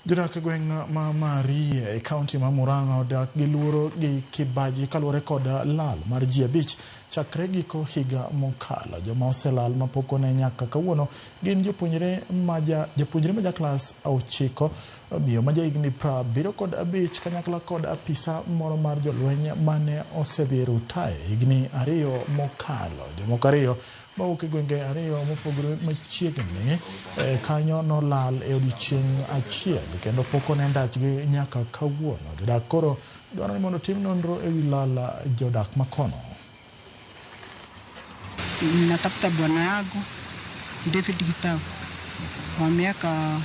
Jodak gweng' ma Marie e kaunti ma Murang'a odak gi luoro gi kibaji kaluwore kod lal mar ji 5 chakre giko higa mokalo. Joma oselal mapok one nyaka kawuono gin jopuonjre ma klas 9, miyo ma jahigni 75 kanyakla kod apisa moro mar jolweny mane osedhi rutaya higni 2 mokalo. Jomoko 2 mawuok e gwenge 2 mopogore machiegni kanyo nolal e odiechieng' achiel kendo pok one ndachgi nyaka kawuono. Jodak koro dwaro ni mondo tim nonro e wi lal jodak makono. Natafuta bwana yangu David Gitau wa miaka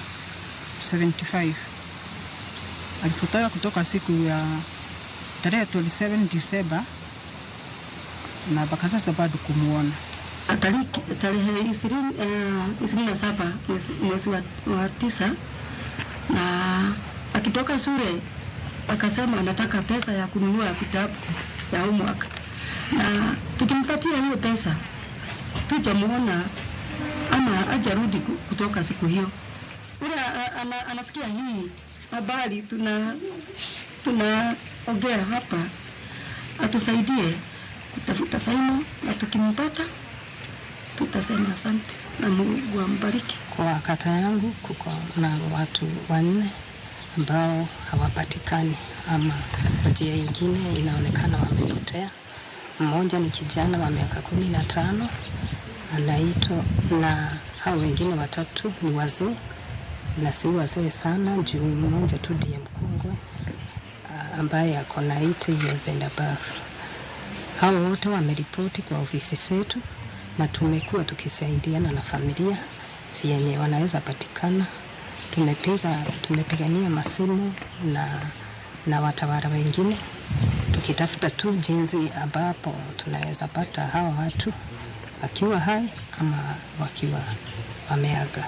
75. Alipotoka kutoka siku ya tarehe 27 Disemba na mpaka sasa bado kumuona. Tarehe 27 mwezi wa 9 na akitoka shule akasema anataka pesa ya kununua vitabu ya mwaka, na tukimpatia hiyo pesa tutamuona ama hajarudi kutoka siku hiyo. Anasikia hii habari, tunaongea hapa atusaidie kutafuta Simon, na tukimpata tutasema asante na Mungu ambariki. Kwa kata yangu kuko na watu 4 ambao hawapatikani ama kwa njia nyingine inaonekana wamepotea. Mmoja ni kijana wa miaka 15 anaitwa, na hao wengine 3 ni wazee na si wazee sana, juu mmoja tu ndiye mkongwe ambaye ako na 80 years and above. Hao wote wameripoti kwa ofisi zetu na tumekuwa tukisaidiana na familia vyenye wanaweza patikana. Tumepigania masimu na watawala wengine tukitafuta tu jinsi ambapo tunaweza pata hawa watu wakiwa hai ama wakiwa wameaga.